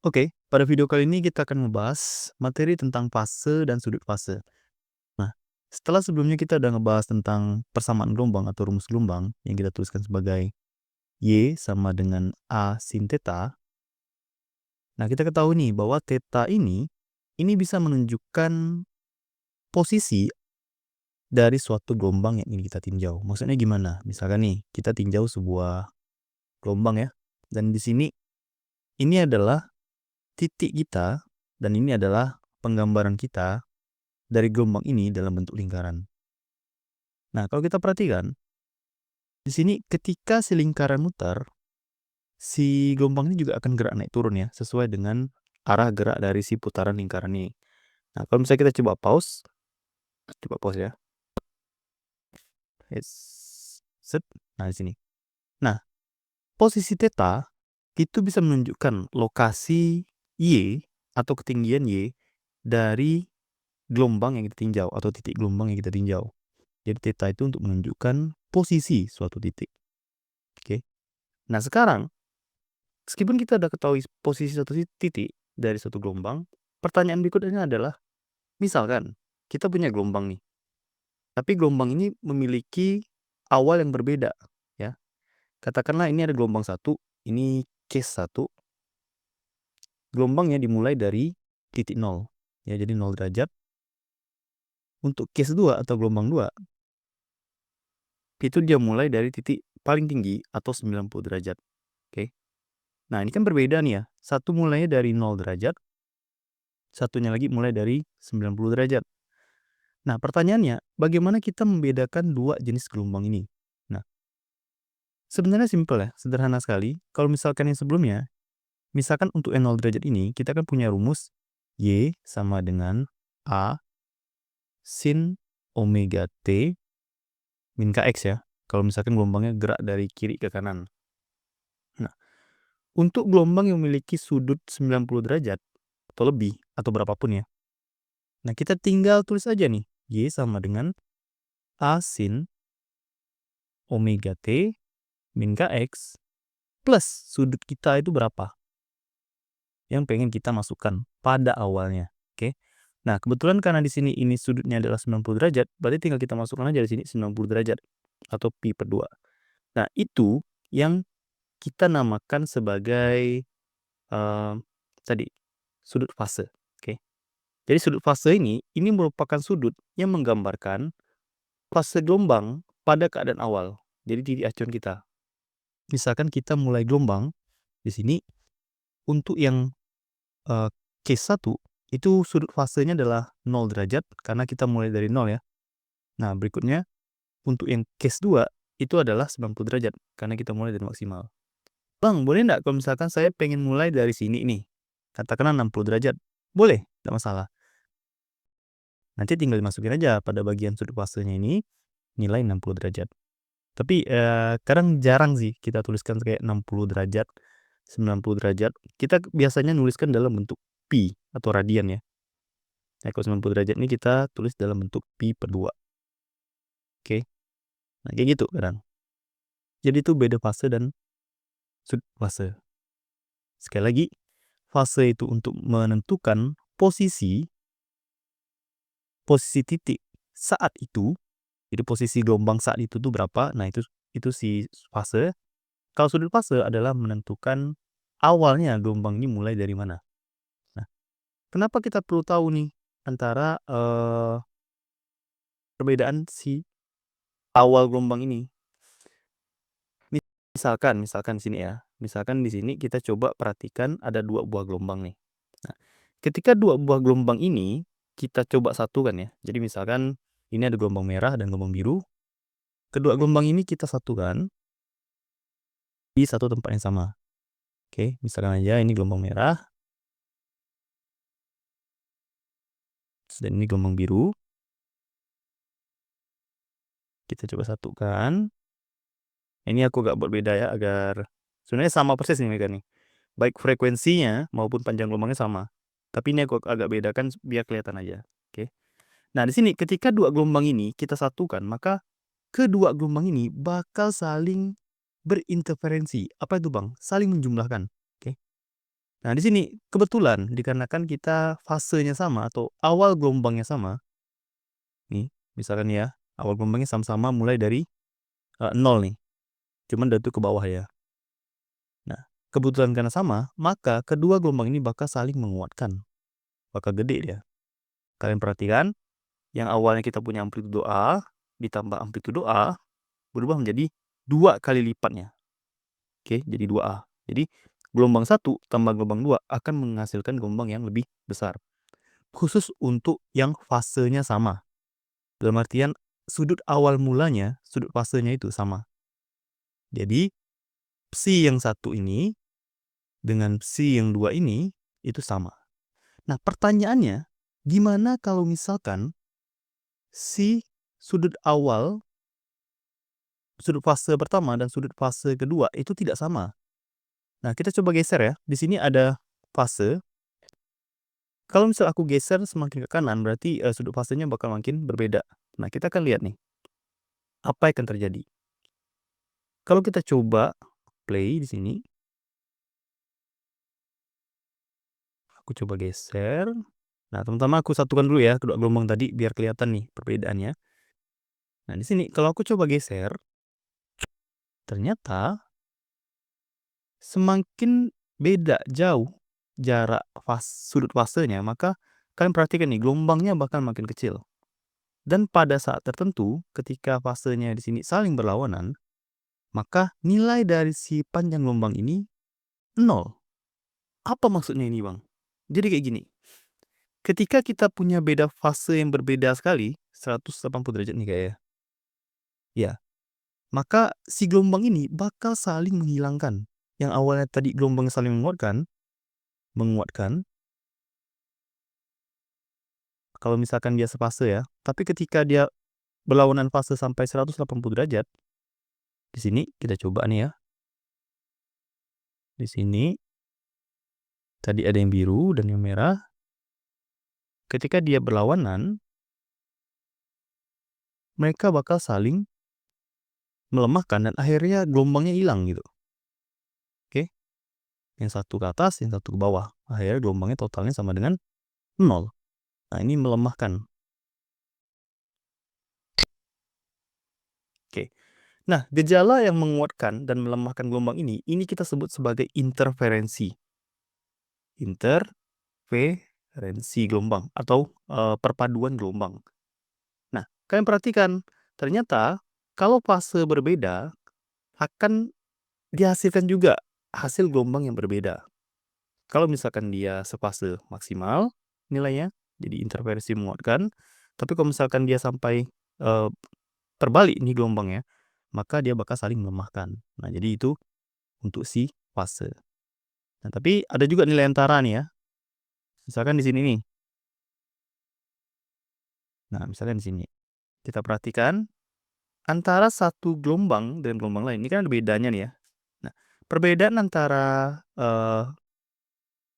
Oke, pada video kali ini kita akan membahas materi tentang fase dan sudut fase. Nah, setelah sebelumnya kita udah ngebahas tentang persamaan gelombang atau rumus gelombang yang kita tuliskan sebagai Y sama dengan A sin theta. Nah, kita ketahui nih bahwa theta ini bisa menunjukkan posisi dari suatu gelombang yang ingin kita tinjau. Maksudnya gimana? Misalkan nih, kita tinjau sebuah gelombang ya. Dan di sini ini adalah titik kita dan ini adalah penggambaran kita dari gelombang ini dalam bentuk lingkaran. Nah, kalau kita perhatikan, di sini ketika si lingkaran muter, si gelombang ini juga akan gerak naik turun ya, sesuai dengan arah gerak dari si putaran lingkaran ini. Nah, kalau misalnya kita coba pause ya. Set. Nah, di sini. Nah, posisi theta itu bisa menunjukkan lokasi Y atau ketinggian Y dari gelombang yang kita tinjau atau titik gelombang yang kita tinjau. Jadi theta itu untuk menunjukkan posisi suatu titik. Oke. Nah, sekarang meskipun kita udah ketahui posisi suatu titik dari suatu gelombang, pertanyaan berikutnya adalah, misalkan kita punya gelombang nih, tapi gelombang ini memiliki awal yang berbeda, ya. Katakanlah ini ada gelombang 1, ini case 1. Gelombangnya dimulai dari titik 0, ya, jadi 0 derajat. Untuk case 2 atau gelombang 2, itu dia mulai dari titik paling tinggi atau 90 derajat. Oke. Nah, ini kan berbeda nih ya. Satu mulainya dari 0 derajat, satunya lagi mulai dari 90 derajat. Nah, pertanyaannya, bagaimana kita membedakan dua jenis gelombang ini? Nah, sebenarnya simpel ya, sederhana sekali. Kalau misalkan yang sebelumnya, misalkan untuk yang 0 derajat ini, kita kan punya rumus Y sama dengan A sin omega T min KX ya. Kalau misalkan gelombangnya gerak dari kiri ke kanan. Nah, untuk gelombang yang memiliki sudut 90 derajat atau lebih, atau berapapun ya. Nah, kita tinggal tulis aja nih, Y sama dengan A sin omega T min KX plus sudut kita itu berapa yang pengen kita masukkan pada awalnya. Oke. Nah, kebetulan karena di sini ini sudutnya adalah 90 derajat, berarti tinggal kita masukkan aja di sini 90 derajat atau pi per 2. Nah, itu yang kita namakan sebagai tadi sudut fase. Oke. Jadi sudut fase ini merupakan sudut yang menggambarkan fase gelombang pada keadaan awal. Jadi titik acuan kita. Misalkan kita mulai gelombang di sini untuk yang case 1 itu sudut fasenya adalah 0 derajat karena kita mulai dari 0 ya. Nah, berikutnya untuk yang case 2 itu adalah 90 derajat karena kita mulai dari maksimal. Bang, boleh nggak kalau misalkan saya pengen mulai dari sini nih, katakanlah 60 derajat. Boleh, nggak masalah. Nanti tinggal dimasukin aja pada bagian sudut fasenya ini nilai 60 derajat. Tapi kadang jarang sih kita tuliskan kayak 60 derajat, 90 derajat. Kita biasanya nuliskan dalam bentuk pi atau radian ya. Nah, kalau 90 derajat ini kita tulis dalam bentuk pi per 2. Oke. Nah, kayak gitu kadang. Jadi itu beda fase dan sudut fase. Sekali lagi, fase itu untuk menentukan posisi titik saat itu. Jadi posisi gelombang saat itu tuh berapa? Nah, itu si fase. Kalau sudut fase adalah menentukan awalnya gelombang ini mulai dari mana. Nah, kenapa kita perlu tahu nih antara perbedaan si awal gelombang ini? Misalkan di sini ya. Misalkan di sini kita coba perhatikan ada 2 buah gelombang nih. Nah, ketika 2 buah gelombang ini kita coba satukan ya. Jadi misalkan ini ada gelombang merah dan gelombang biru. Kedua gelombang ini kita satukan di satu tempat yang sama. Oke, misalkan aja ini gelombang merah dan ini gelombang biru. Kita coba satukan. Ini aku agak buat beda ya agar sebenarnya sama persis nih mereka nih. Baik frekuensinya maupun panjang gelombangnya sama. Tapi ini aku agak bedakan biar kelihatan aja. Oke. Nah, di sini ketika 2 gelombang ini kita satukan, maka kedua gelombang ini bakal saling berinterferensi. Apa itu, Bang? Saling menjumlahkan. Oke. Nah, di sini kebetulan dikarenakan kita fasenya sama atau awal gelombangnya sama. Nih, misalkan ya, awal gelombangnya sama-sama mulai dari 0 nih. Cuman jatuh ke bawah ya. Nah, kebetulan karena sama, maka kedua gelombang ini bakal saling menguatkan. Bakal gede dia. Kalian perhatikan, yang awalnya kita punya amplitudo A ditambah amplitudo A berubah menjadi 2 kali lipatnya. Oke, jadi 2A. Jadi gelombang 1 tambah gelombang 2 akan menghasilkan gelombang yang lebih besar. Khusus untuk yang fasenya sama. Dalam artian sudut awal mulanya, sudut fasenya itu sama. Jadi psi yang 1 ini dengan psi yang 2 ini itu sama. Nah, pertanyaannya, gimana kalau misalkan si sudut awal, sudut fase pertama dan sudut fase kedua itu tidak sama? Nah, kita coba geser ya. Di sini ada fase. Kalau misal aku geser semakin ke kanan, berarti sudut fasenya bakal makin berbeda. Nah, kita akan lihat nih, apa yang akan terjadi. Kalau kita coba play di sini, aku coba geser. Nah, teman-teman aku satukan dulu ya kedua gelombang tadi biar kelihatan nih perbedaannya. Nah, di sini kalau aku coba geser, ternyata semakin beda jauh jarak sudut fasenya, maka kalian perhatikan nih gelombangnya bakal makin kecil. Dan pada saat tertentu, ketika fasenya di sini saling berlawanan, maka nilai dari si panjang gelombang ini 0. Apa maksudnya ini, Bang? Jadi kayak gini. Ketika kita punya beda fase yang berbeda sekali, 180 derajat nih kayaknya. Ya, maka si gelombang ini bakal saling menghilangkan. Yang awalnya tadi gelombang saling menguatkan. Kalau misalkan dia sefase ya, tapi ketika dia berlawanan fase sampai 180 derajat, di sini kita coba nih ya. Di sini tadi ada yang biru dan yang merah. Ketika dia berlawanan, mereka bakal saling melemahkan dan akhirnya gelombangnya hilang gitu. Oke. Yang satu ke atas, yang satu ke bawah. Akhirnya gelombangnya totalnya sama dengan 0. Nah, ini melemahkan. Oke. Nah, gejala yang menguatkan dan melemahkan gelombang ini kita sebut sebagai interferensi. Interferensi gelombang atau perpaduan gelombang. Nah, kalian perhatikan, ternyata kalau fase berbeda akan dihasilkan juga hasil gelombang yang berbeda. Kalau misalkan dia sefase maksimal nilainya, jadi interferensi menguatkan. Tapi kalau misalkan dia sampai terbalik nih gelombangnya, maka dia bakal saling melemahkan. Nah, jadi itu untuk si fase. Nah, tapi ada juga nilai antara nih ya. Misalkan di sini nih. Nah, misalkan di sini. Kita perhatikan antara satu gelombang dan gelombang lain. Ini kan ada bedanya nih ya. Nah, perbedaan antara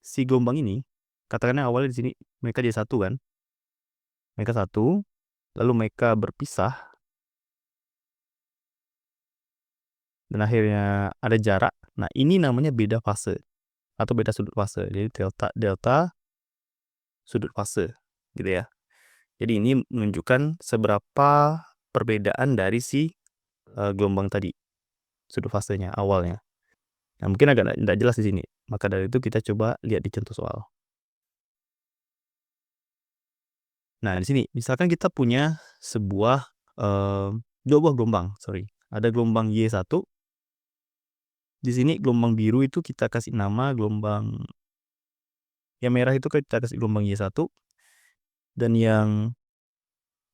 si gelombang ini, katakanlah awalnya di sini mereka jadi satu kan. Mereka satu, lalu mereka berpisah. Dan akhirnya ada jarak. Nah, ini namanya beda fase atau beda sudut fase. Jadi delta sudut fase gitu ya. Jadi ini menunjukkan seberapa perbedaan dari si gelombang tadi, sudut fasenya awalnya. Nah, mungkin agak tidak jelas di sini. Maka dari itu kita coba lihat di contoh soal. Nah, di sini misalkan kita punya sebuah dua buah gelombang, Ada gelombang Y1. Di sini gelombang biru itu kita kasih nama gelombang, yang merah itu kita kasih gelombang Y1, dan yang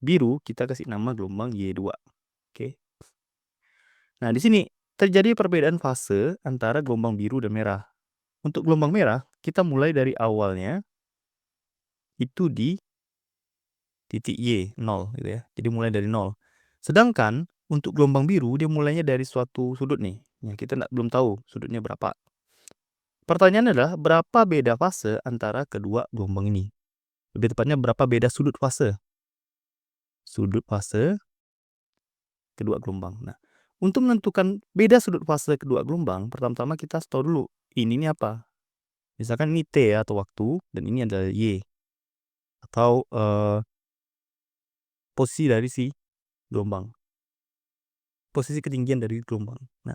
biru kita kasih nama gelombang Y2. Oke. Nah, di sini terjadi perbedaan fase antara gelombang biru dan merah. Untuk gelombang merah, kita mulai dari awalnya itu di titik Y, 0 gitu ya. Jadi mulai dari 0. Sedangkan untuk gelombang biru dia mulainya dari suatu sudut nih. Ya, kita belum tahu sudutnya berapa. Pertanyaannya adalah berapa beda fase antara kedua gelombang ini? Lebih tepatnya berapa beda sudut fase? Sudut fase kedua gelombang. Nah, untuk menentukan beda sudut fase kedua gelombang, pertama-tama kita tahu dulu ini nih apa? Misalkan ini T ya, atau waktu, dan ini adalah Y, atau posisi dari si gelombang. Posisi ketinggian dari gelombang. Nah,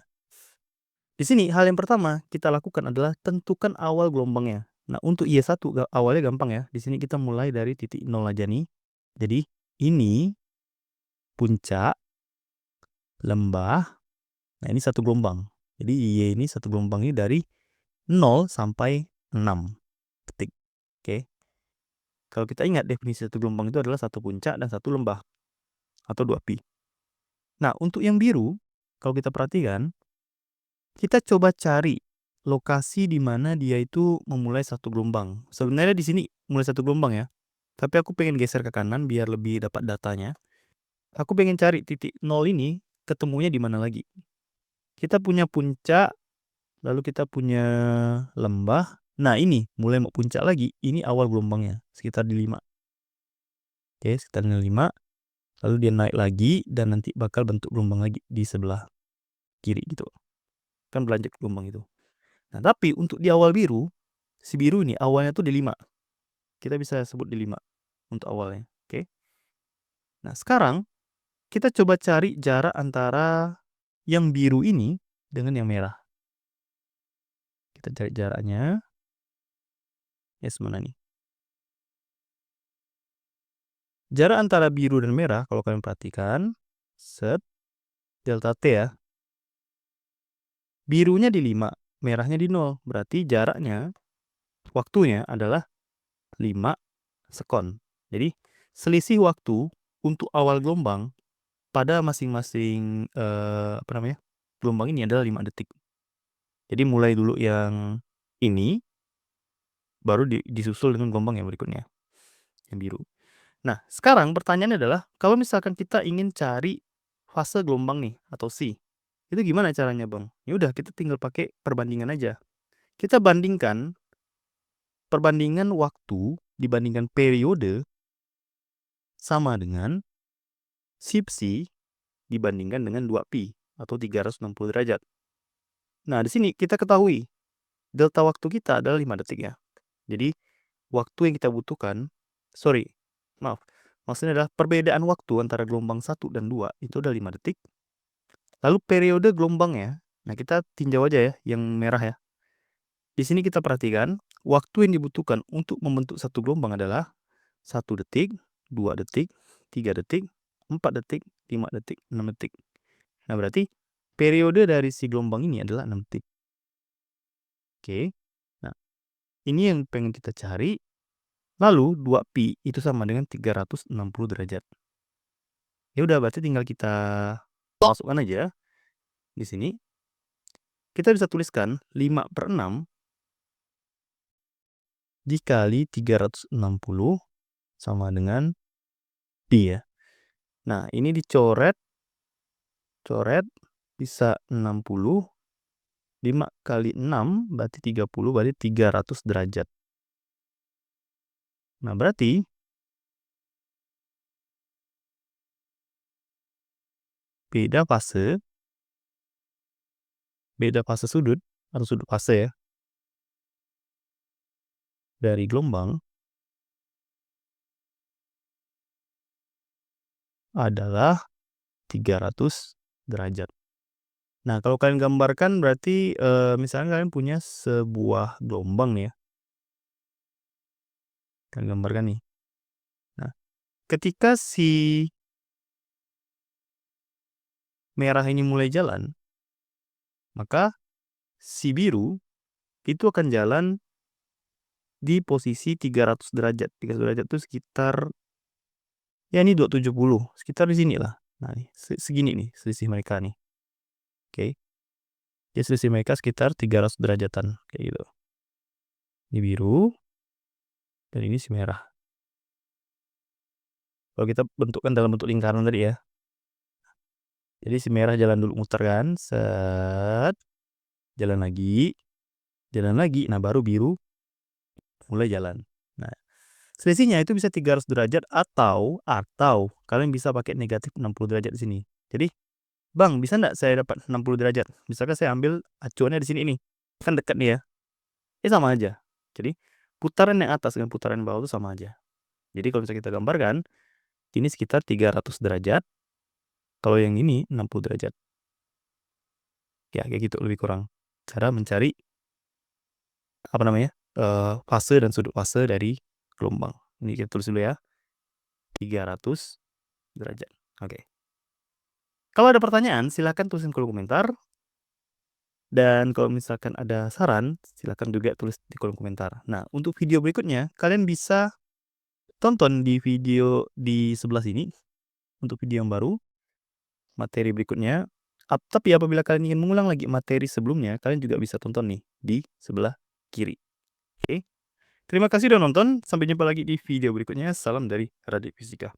di sini hal yang pertama kita lakukan adalah tentukan awal gelombangnya. Nah, untuk Y1 awalnya gampang ya. Di sini kita mulai dari titik 0 aja nih. Jadi, ini puncak, lembah. Nah, ini satu gelombang. Jadi, Y ini satu gelombang ini dari 0 sampai 6 detik. Oke. Kalau kita ingat definisi satu gelombang itu adalah satu puncak dan satu lembah atau 2pi. Nah, untuk yang biru, kalau kita perhatikan, kita coba cari lokasi di mana dia itu memulai satu gelombang. Sebenarnya di sini mulai satu gelombang ya. Tapi aku pengen geser ke kanan biar lebih dapat datanya. Aku pengen cari titik 0 ini ketemunya di mana lagi. Kita punya puncak, lalu kita punya lembah. Nah, ini mulai mau puncak lagi. Ini awal gelombangnya, sekitar di 5. Oke, sekitar di 5. Lalu dia naik lagi dan nanti bakal bentuk gelombang lagi di sebelah kiri gitu. Kan berlanjut gelombang itu. Nah, tapi untuk di awal biru, si biru ini awalnya tuh di 5. Kita bisa sebut di 5 untuk awalnya. Oke. Nah, sekarang kita coba cari jarak antara yang biru ini dengan yang merah. Kita cari jaraknya. Ya, mana nih? Jarak antara biru dan merah, kalau kalian perhatikan, set, delta T ya. Birunya di 5, merahnya di 0. Berarti jaraknya, waktunya adalah 5 sekon. Jadi, selisih waktu untuk awal gelombang pada masing-masing gelombang ini adalah 5 detik. Jadi, mulai dulu yang ini, baru disusul dengan gelombang yang berikutnya, yang biru. Nah, sekarang pertanyaannya adalah, kalau misalkan kita ingin cari fase gelombang nih, atau C, itu gimana caranya, Bang? Ya udah, kita tinggal pakai perbandingan aja. Kita bandingkan perbandingan waktu dibandingkan periode sama dengan sip C dibandingkan dengan 2pi atau 360 derajat. Nah, di sini kita ketahui delta waktu kita adalah 5 detik ya. Jadi, waktu yang kita butuhkan, maksudnya adalah perbedaan waktu antara gelombang 1 dan 2 itu adalah 5 detik. Lalu periode gelombangnya, nah kita tinjau aja ya yang merah ya. Di sini kita perhatikan, waktu yang dibutuhkan untuk membentuk satu gelombang adalah 1 detik, 2 detik, 3 detik, 4 detik, 5 detik, 6 detik. Nah, berarti periode dari si gelombang ini adalah 6 detik. Oke. Nah, ini yang pengen kita cari. Lalu 2pi itu sama dengan 360 derajat. Ya udah, berarti tinggal kita masukkan aja di sini. Kita bisa tuliskan 5/6 dikali 360 sama dengan pi ya. Nah, ini dicoret, bisa 60, 5 kali 6 berarti 30, berarti 300 derajat. Nah, berarti beda fase sudut atau sudut fase ya dari gelombang adalah 300 derajat. Nah, kalau kalian gambarkan berarti misalnya kalian punya sebuah gelombang nih ya. Kalian gambarkan nih. Nah, ketika si merah ini mulai jalan, maka si biru itu akan jalan di posisi 300 derajat. 300 derajat itu sekitar, ya ini 270, sekitar di sini lah. Nah, nih, segini nih selisih mereka nih. Oke. Jadi selisih mereka sekitar 300 derajatan kayak gitu. Ini biru dan ini si merah. Kalau kita bentukkan dalam bentuk lingkaran tadi ya. Jadi si merah jalan dulu muter kan, set, jalan lagi, nah baru biru mulai jalan. Nah, selisihnya itu bisa 300 derajat atau kalian bisa pakai negatif 60 derajat di sini. Jadi, Bang, bisa nggak saya dapat 60 derajat? Misalkan saya ambil acuannya di sini nih. Kan dekat nih ya. Sama aja. Jadi putaran yang atas dengan putaran yang bawah itu sama aja. Jadi kalau misalnya kita gambarkan, ini sekitar 300 derajat. Kalau yang ini 60 derajat. Ya kayak gitu lebih kurang. Cara mencari apa namanya? Fase dan sudut fase dari gelombang. Ini kita tulis dulu ya. 300 derajat. Oke. Kalau ada pertanyaan, silahkan tulisin kolom komentar. Dan kalau misalkan ada saran, silahkan juga tulis di kolom komentar. Nah, untuk video berikutnya, kalian bisa tonton di video di sebelah sini. Untuk video yang baru, materi berikutnya. Tapi apabila kalian ingin mengulang lagi materi sebelumnya, kalian juga bisa tonton nih di sebelah kiri. Oke. Terima kasih udah nonton. Sampai jumpa lagi di video berikutnya. Salam dari Radit Fisika.